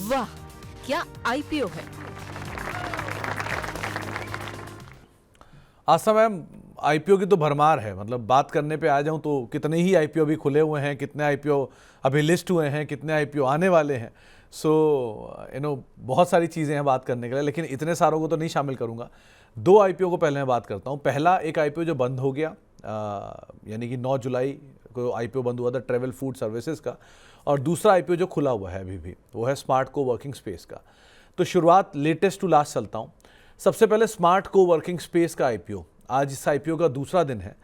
वाह, क्या आईपीओ है। आस्था मैम, आईपीओ की तो भरमार है। मतलब बात करने पे आ जाऊं तो कितने ही आईपीओ अभी खुले हुए हैं, कितने आईपीओ अभी लिस्ट हुए हैं, कितने आईपीओ आने वाले हैं। सो बहुत सारी चीज़ें हैं बात करने के लिए, लेकिन इतने सारों को तो नहीं शामिल करूंगा। दो आईपीओ को पहले मैं बात करता हूं। पहला एक आईपीओ जो बंद हो गया, यानी कि 9 जुलाई को आईपीओ बंद हुआ था ट्रेवल फूड सर्विसेज का। और दूसरा आईपीओ जो खुला हुआ है अभी भी, वो है स्मार्ट को वर्किंग स्पेस का। तो शुरुआत लेटेस्ट टू लास्ट चलता हूँ। सबसे पहले स्मार्ट को वर्किंग स्पेस का आईपीओ। आज इस आईपीओ का दूसरा दिन है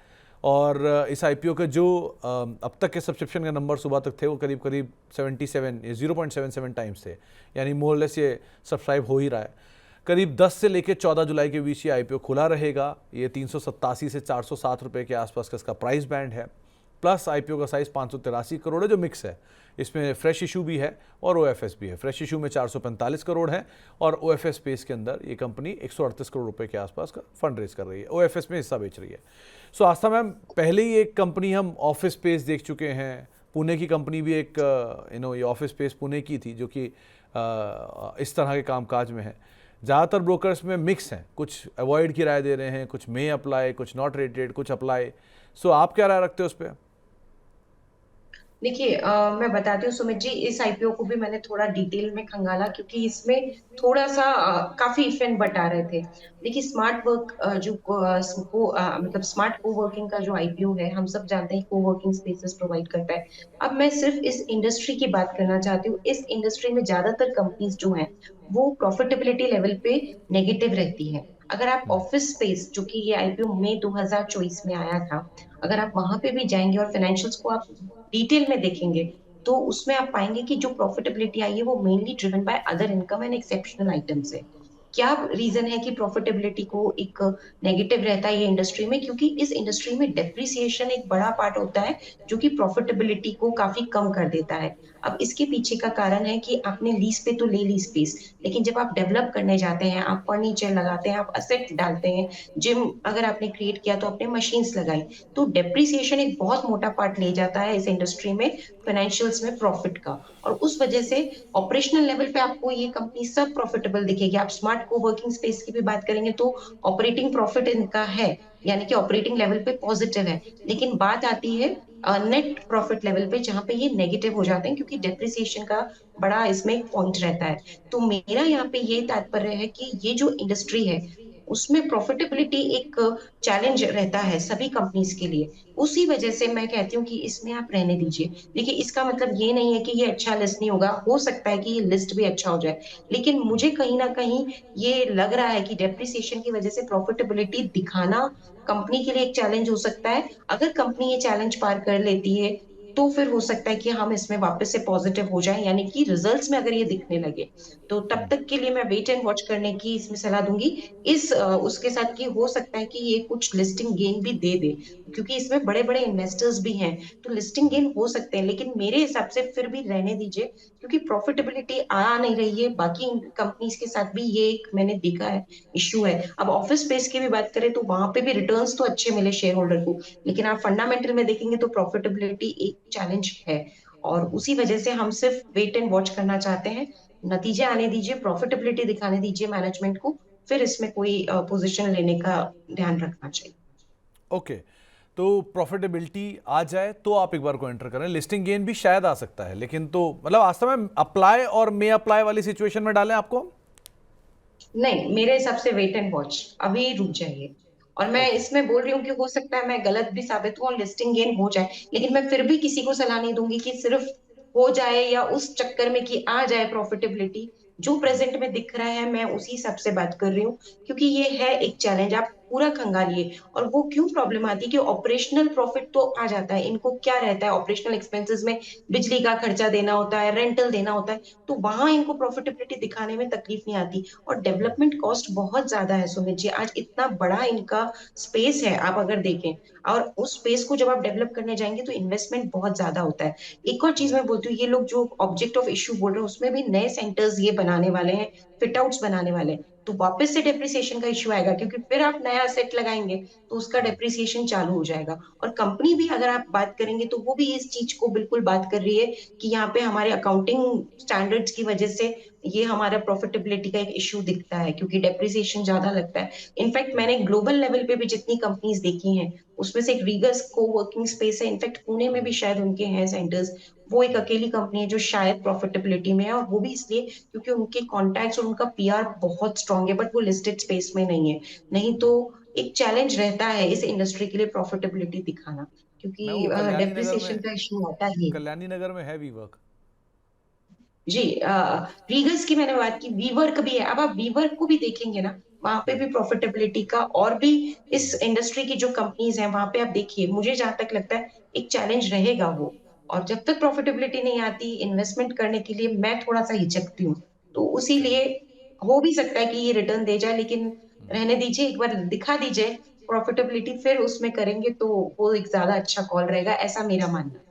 और इस आईपीओ के जो अब तक के सब्सक्रिप्शन के नंबर सुबह तक थे वो करीब करीब 77 या 0.77 टाइम्स थे, यानी मोरलेस ये सब्सक्राइब हो ही रहा है। करीब 10 से लेकर 14 जुलाई के बीच ये आईपीओ खुला रहेगा। ये 387 से 407 रुपये के आसपास का इसका प्राइस बैंड है। प्लस आईपीओ का साइज़ 583 करोड़ है, जो मिक्स है। इसमें फ्रेश इशू भी है और ओएफएस भी है। फ्रेश इशू में 445 करोड़ है और ओएफएस स्पेस के अंदर ये कंपनी 138 करोड़ रुपए के आसपास का फंड रेज कर रही है, ओएफएस में हिस्सा बेच रही है। सो आस्था मैम, पहले ही एक कंपनी हम ऑफिस स्पेस देख चुके हैं। पुणे की कंपनी भी एक ये ऑफिस स्पेस पुणे की थी, जो कि इस तरह के कामकाज में है। ज़्यादातर ब्रोकर्स में मिक्स हैं, कुछ अवॉइड की राय दे रहे हैं, कुछ मे अप्लाई, कुछ नॉट रेटेड, कुछ अप्लाई। सो आप क्या राय रखते हो उस पर? देखिए, मैं बताती हूँ सुमित जी, इस आईपीओ को भी मैंने थोड़ा डिटेल में खंगाला क्योंकि इसमें थोड़ा सा काफी इफ एंड बट आ रहे थे। देखिए, स्मार्ट वर्क मतलब स्मार्ट को वर्किंग का जो आईपीओ है, हम सब जानते हैं को वर्किंग स्पेसेस प्रोवाइड करता है। अब मैं सिर्फ इस इंडस्ट्री की बात करना चाहती हूँ। इस इंडस्ट्री में ज्यादातर कंपनीज जो हैं वो प्रॉफिटेबिलिटी लेवल पे नेगेटिव रहती है। अगर आप ऑफिस स्पेस, जो कि ये आईपीओ मई 2024 में आया था, अगर आप वहां पे भी जाएंगे और फाइनेंशियल्स को आप डिटेल में देखेंगे तो उसमें आप पाएंगे कि जो प्रॉफिटेबिलिटी आई है वो mainly driven by other income and exceptional items है। क्या रीजन है कि प्रॉफिटेबिलिटी को एक नेगेटिव रहता है ये इंडस्ट्री में? क्योंकि इस इंडस्ट्री में डेप्रिसिएशन एक बड़ा पार्ट होता है जो कि प्रॉफिटेबिलिटी को काफी कम कर देता है। अब इसके पीछे का कारण है कि आपने लीज पे तो ले ली स्पेस, लेकिन जब आप डेवलप करने जाते हैं, आप फर्नीचर लगाते हैं, आप असेट डालते हैं, जिम अगर आपने क्रिएट किया तो आपने मशीन्स लगाई, तो डेप्रिसिएशन एक बहुत मोटा पार्ट ले जाता है इस इंडस्ट्री में फाइनेंशियल्स में प्रॉफिट का। और उस वजह से ऑपरेशनल लेवल पे आपको ये कंपनी सब प्रॉफिटेबल दिखेगी। आप स्मार्ट को वर्किंग स्पेस की भी बात करेंगे तो ऑपरेटिंग प्रॉफिट इनका है, यानी कि ऑपरेटिंग लेवल पे पॉजिटिव है। लेकिन बात आती है नेट प्रॉफिट लेवल पे, जहां पे ये नेगेटिव हो जाते हैं क्योंकि डेप्रिसिएशन का बड़ा इसमें पॉइंट रहता है। तो मेरा यहाँ पे ये तात्पर्य है कि ये जो इंडस्ट्री है उसमें प्रॉफिटेबिलिटी एक चैलेंज रहता है सभी कंपनीज के लिए। उसी वजह से मैं कहती हूँ कि इसमें आप रहने दीजिए। देखिए, इसका मतलब ये नहीं है कि ये अच्छा लिस्ट नहीं होगा, हो सकता है कि ये लिस्ट भी अच्छा हो जाए, लेकिन मुझे कहीं ना कहीं ये लग रहा है कि डेप्रिसिएशन की वजह से प्रॉफिटेबिलिटी दिखाना कंपनी के लिए एक चैलेंज हो सकता है। अगर कंपनी ये चैलेंज पार कर लेती है तो फिर हो सकता है कि हम इसमें वापस से पॉजिटिव हो जाएं, यानी कि रिजल्ट्स में अगर ये दिखने लगे। तो तब तक के लिए मैं वेट एंड वॉच करने की इसमें सलाह दूंगी। उसके साथ कि हो सकता है कि ये कुछ लिस्टिंग गेन भी दे दे, क्योंकि इसमें बड़े बड़े इन्वेस्टर्स भी हैं, तो लिस्टिंग गेन हो सकते हैं, लेकिन मेरे हिसाब से फिर भी रहने दीजिए क्योंकि प्रॉफिटेबिलिटी आ नहीं रही है। बाकी कंपनीज के साथ भी ये एक मैंने देखा है इश्यू है। अब ऑफिस स्पेस की भी बात करें तो वहां पे भी रिटर्न्स तो अच्छे मिले शेयर होल्डर को, लेकिन आप फंडामेंटल में देखेंगे तो प्रॉफिटेबिलिटी एक चैलेंज है। और उसी वजह से हम सिर्फ वेट एंड वॉच करना चाहते हैं। नतीजे आने दीजिए, प्रॉफिटेबिलिटी दिखाने दीजिए मैनेजमेंट को, फिर इसमें कोई पोजीशन लेने का ध्यान रखना चाहिए। ओके, तो प्रॉफिटेबिलिटी आ जाए तो आप एक बार को एंटर करें। लिस्टिंग गेन भी शायद आ सकता है, लेकिन तो मतलब वास्तव में अप्लाई और मे अप्लाई वाली सिचुएशन में डालें आपको? नहीं, मेरे हिसाब से वेट एंड वॉच, अभी रुक जाइए। और मैं ओके। इसमें बोल रही हूँ कि हो सकता है मैं गलत भी साबित हूँ और लिस्टिंग गेन हो जाए, लेकिन मैं फिर भी किसी को सलाह नहीं दूंगी कि सिर्फ हो जाए या उस चक्कर में कि आ जाए प्रॉफिटेबिलिटी। जो प्रेजेंट में दिख रहा है मैं उसी हिसाब से बात कर रही हूँ, क्योंकि ये है एक चैलेंज, आप पूरा खंगालिए। और वो क्यों प्रॉब्लम आती है कि ऑपरेशनल प्रॉफिट तो आ जाता है, इनको क्या रहता है ऑपरेशनल एक्सपेंसेस में, बिजली का खर्चा देना होता है, रेंटल देना होता है, तो वहां इनको प्रॉफिटेबिलिटी दिखाने में तकलीफ नहीं आती। और डेवलपमेंट कॉस्ट बहुत ज्यादा है सुमित जी, आज इतना बड़ा इनका स्पेस है आप अगर देखें, और उस स्पेस को जब आप डेवलप करने जाएंगे तो इन्वेस्टमेंट बहुत ज्यादा होता है। एक और चीज मैं बोलती हूँ, ये लोग जो ऑब्जेक्ट ऑफ इश्यू बोल रहे हैं उसमें भी नए सेंटर्स ये बनाने वाले हैं, फिट आउट्स बनाने वाले हैं। तो वापस से डेप्रिसिएशन का इश्यू आएगा, क्योंकि फिर आप नया सेट लगाएंगे तो उसका डेप्रिसिएशन चालू हो जाएगा। और कंपनी भी अगर आप बात करेंगे तो वो भी इस चीज को बिल्कुल बात कर रही है कि यहाँ पे हमारे अकाउंटिंग स्टैंडर्ड्स की वजह से ये हमारा प्रॉफिटेबिलिटी का एक इश्यू दिखता है, क्योंकि डेप्रिसिएशन ज्यादा लगता है। इनफैक्ट मैंने ग्लोबल लेवल पे भी जितनी कंपनीज देखी हैं उसमें से एक रीगस को वर्किंग स्पेस है, इनफैक्ट पुणे में भी शायद उनके हैं सेंटर्स। वो एक अकेली कंपनी है जो शायद प्रॉफिटेबिलिटी में है, और वो भी इसलिए क्योंकि उनके कॉन्टैक्ट्स और उनका पीआर बहुत स्ट्रांग है, बट वो लिस्टेड स्पेस में नहीं है। नहीं तो एक चैलेंज रहता है इस इंडस्ट्री के लिए प्रॉफिटेबिलिटी दिखाना, मैं क्योंकि वो कल्याणी नगर डेप्रिसिएशन में, का इश्यू आता ही। कल्याणी नगर में है वीवर्क। जी, रीगल्स की मैंने बात की, वीवर्क भी है। अब आप वीवर्क को भी देखेंगे ना, वहां पे भी प्रॉफिटेबिलिटी का, और भी इस इंडस्ट्री की जो कंपनीज हैं वहां पे आप देखिए, मुझे जहां तक लगता है एक चैलेंज रहेगा वो। और जब तक प्रॉफिटेबिलिटी नहीं आती इन्वेस्टमेंट करने के लिए मैं थोड़ा सा हिचकती हूँ। तो उसी लिए हो भी सकता है कि ये रिटर्न दे जाए, लेकिन रहने दीजिए, एक बार दिखा दीजिए प्रॉफिटेबिलिटी, फिर उसमें करेंगे तो वो एक ज्यादा अच्छा कॉल रहेगा, ऐसा मेरा मानना है।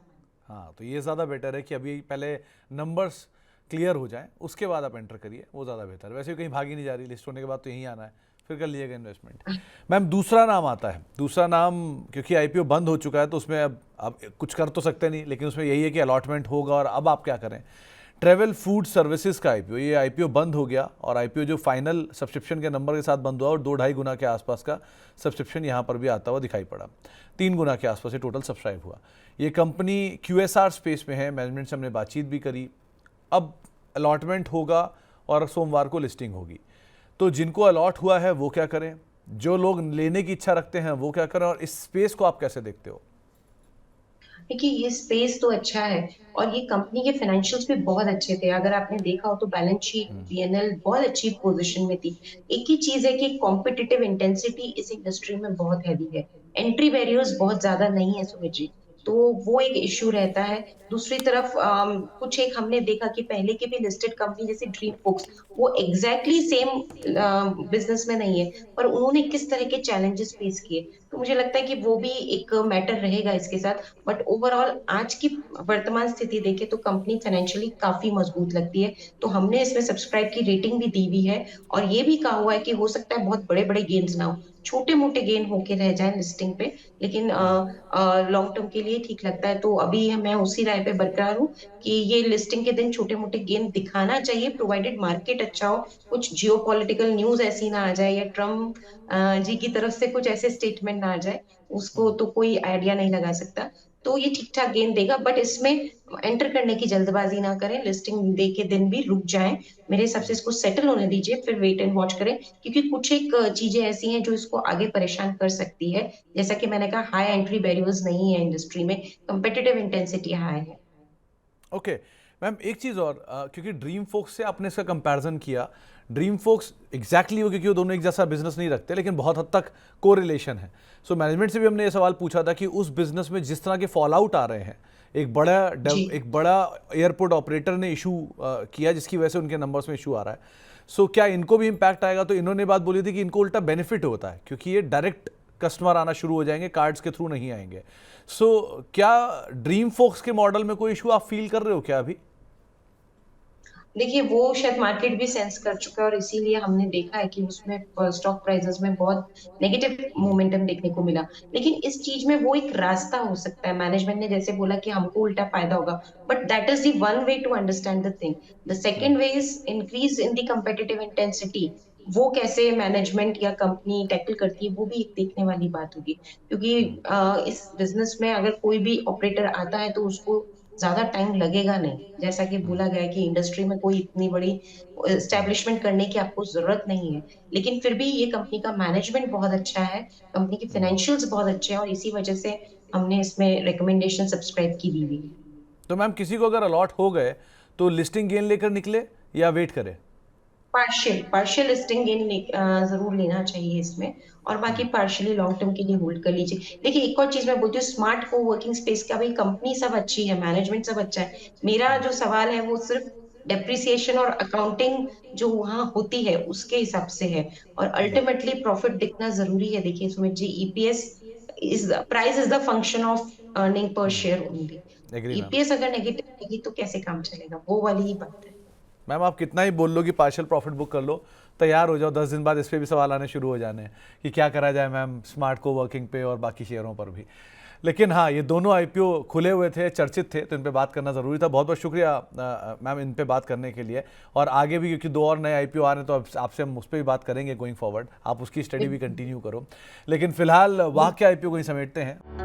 हाँ, तो ये ज़्यादा बेटर है कि अभी पहले नंबर्स क्लियर हो जाएं, उसके बाद आप एंटर करिए, वो ज़्यादा बेहतर है। वैसे भी कहीं भागी नहीं जा रही, लिस्ट होने के बाद तो यहीं आना है, फिर कर लीजिएगा इन्वेस्टमेंट। मैम, दूसरा नाम आता है, दूसरा नाम, क्योंकि आईपीओ बंद हो चुका है तो उसमें अब कुछ कर तो सकते नहीं, लेकिन उसमें यही है कि अलॉटमेंट होगा और अब आप क्या करें। ट्रेवल फूड सर्विसेज का आईपीओ, ये आईपीओ बंद हो गया, और आईपीओ जो फाइनल सब्सक्रिप्शन के नंबर के साथ बंद हुआ, और 2-2.5 गुना के आसपास का सब्सक्रिप्शन यहाँ पर भी आता हुआ दिखाई पड़ा। 3 गुना के आसपास ये टोटल सब्सक्राइब हुआ। ये कंपनी क्यूएसआर स्पेस में है, मैनेजमेंट से हमने बातचीत भी करी। अब अलॉटमेंट होगा और सोमवार को लिस्टिंग होगी, तो जिनको अलॉट हुआ है वो क्या करें, जो लोग लेने की इच्छा रखते हैं वो क्या करें, और इस स्पेस को आप कैसे देखते हो? देखिए, ये स्पेस तो अच्छा है, और ये कंपनी के फाइनेंशियल्स भी बहुत अच्छे थे। अगर आपने देखा हो तो बैलेंस शीट, पीएनएल बहुत अच्छी पोजीशन में थी। एक ही चीज है कि कॉम्पिटिटिव इंटेंसिटी इस इंडस्ट्री में बहुत हैवी है, एंट्री बैरियर्स बहुत ज्यादा नहीं है सुमित जी, तो वो एक इश्यू रहता है। दूसरी तरफ कुछ एक हमने देखा कि पहले के भी लिस्टेड कंपनी जैसे ड्रीम फोक्स, वो एग्जैक्टली सेम बिजनेस में नहीं है, पर उन्होंने किस तरह के चैलेंजेस फेस किए, तो मुझे लगता है कि वो भी एक मैटर रहेगा इसके साथ। बट ओवरऑल आज की वर्तमान स्थिति देखें तो कंपनी फाइनेंशियली काफी मजबूत लगती है, तो हमने इसमें सब्सक्राइब की रेटिंग भी दी हुई है। और ये भी कहा हुआ है कि हो सकता है बहुत बड़े बड़े गेन्स ना हो, छोटे मोटे गेन होके रह जाए लिस्टिंग पे, लेकिन लॉन्ग टर्म के लिए ठीक लगता है। तो अभी मैं उसी राय पे बरकरार हूँ कि ये लिस्टिंग के दिन छोटे मोटे गेन दिखाना चाहिए, प्रोवाइडेड मार्केट अच्छा हो, कुछ जियो पॉलिटिकल न्यूज ऐसी ना आ जाए, या ट्रम्प जी की तरफ से कुछ ऐसे स्टेटमेंट ना आ जाए, उसको तो कोई आइडिया नहीं लगा सकता। तो ये ठीक ठाक गेन देगा, बट इसमें एंटर करने की जल्दबाजी ना करें, लिस्टिंग डे के दिन भी रुक जाएं। मेरे हिसाब से इसको सेटल होने दीजिए, फिर वेट एंड वॉच करें, क्योंकि कुछ एक चीजें ऐसी हैं जो इसको आगे परेशान कर सकती है। जैसा कि मैंने कहा, हाई एंट्री बैरियर्स नहीं है इंडस्ट्री में, कंपेटिटिव इंटेंसिटी हाई है। ओके मैम, एक चीज़ और, क्योंकि ड्रीम फोक्स से आपने इसका कंपैरिजन किया, ड्रीम फोक्स एग्जैक्टली वो, क्योंकि वो दोनों एक जैसा बिजनेस नहीं रखते, लेकिन बहुत हद तक कोरिलेशन है। सो मैनेजमेंट से भी हमने ये सवाल पूछा था कि उस बिजनेस में जिस तरह के फॉल आउट आ रहे हैं, जी, एक बड़ा एयरपोर्ट ऑपरेटर ने इशू किया जिसकी वजह से उनके नंबर्स में इशू आ रहा है। सो क्या इनको भी इम्पैक्ट आएगा? तो इन्होंने बात बोली थी कि इनको उल्टा बेनिफिट होता है, क्योंकि ये डायरेक्ट कस्टमर आना शुरू हो जाएंगे, कार्ड्स के थ्रू नहीं आएंगे। सो क्या ड्रीम फोक्स के मॉडल में कोई इशू आप फील कर रहे हो क्या अभी? देखिए वो शायद मार्केट भी सेंस कर चुका है, और इसीलिए हमने देखा है कि उसमें स्टॉक प्राइसेस में बहुत नेगेटिव मोमेंटम देखने को मिला। लेकिन इस चीज में वो एक रास्ता हो सकता है, मैनेजमेंट ने जैसे बोला कि हमको उल्टा फायदा होगा, but that is the one way to understand the thing. The second way is increase in the competitive intensity. वो कैसे मैनेजमेंट या कंपनी टैकल करती है, वो भी एक देखने वाली बात होगी, क्योंकि इस बिजनेस में अगर कोई भी ऑपरेटर आता है तो उसको ज्यादा टाइम लगेगा नहीं। जैसा कि बोला गया है कि इंडस्ट्री में कोई इतनी बड़ी एस्टेब्लिशमेंट करने की आपको जरूरत नहीं है, लेकिन फिर भी ये कंपनी का मैनेजमेंट बहुत अच्छा है, कंपनी के फाइनेंशियल्स बहुत अच्छे हैं, और इसी वजह से हमने इसमें रिकमेंडेशन सब्सक्राइब की दी हुई है। तो मैम, किसी को अगर अलॉट हो गए तो लिस्टिंग गेन लेकर निकले या वेट करें? पार्शियल पार्शियल लिस्टिंग गेन जरूर लेना चाहिए इसमें, और बाकी पार्शियली लॉन्ग टर्म के लिए होल्ड कर लीजिए। देखिए, एक और चीज मैं बोलती हूँ, स्मार्ट को वर्किंग स्पेस का, भाई कंपनी सब अच्छी है, मैनेजमेंट सब अच्छा है, मेरा जो सवाल है वो सिर्फ डेप्रिसिएशन और अकाउंटिंग जो वहां होती है उसके हिसाब से है, और अल्टीमेटली प्रॉफिट दिखना जरूरी है। देखिए Sumit ji, EPS is price is the function of earning per share only. Agree ma'am. EPS अगर नेगेटिव रहेगी तो कैसे काम चलेगा, वो वाली ही बात है। मैम आप कितना ही बोल लो कि पार्शियल प्रॉफिट बुक कर लो, तैयार हो जाओ, 10 दिन बाद इस पे भी सवाल आने शुरू हो जाने हैं कि क्या करा जाए मैम स्मार्ट को वर्किंग पे और बाकी शेयरों पर भी। लेकिन हाँ, ये दोनों आईपीओ खुले हुए थे, चर्चित थे, तो इन पे बात करना ज़रूरी था। बहुत बहुत शुक्रिया मैम इन पे बात करने के लिए। और आगे भी क्योंकि 2 और नए आईपीओ आ रहे हैं तो आपसे हम उस पर भी बात करेंगे गोइंग फॉरवर्ड, आप उसकी स्टडी भी कंटिन्यू करो। लेकिन फिलहाल वहाँ के आईपीओ को ही समेटते हैं।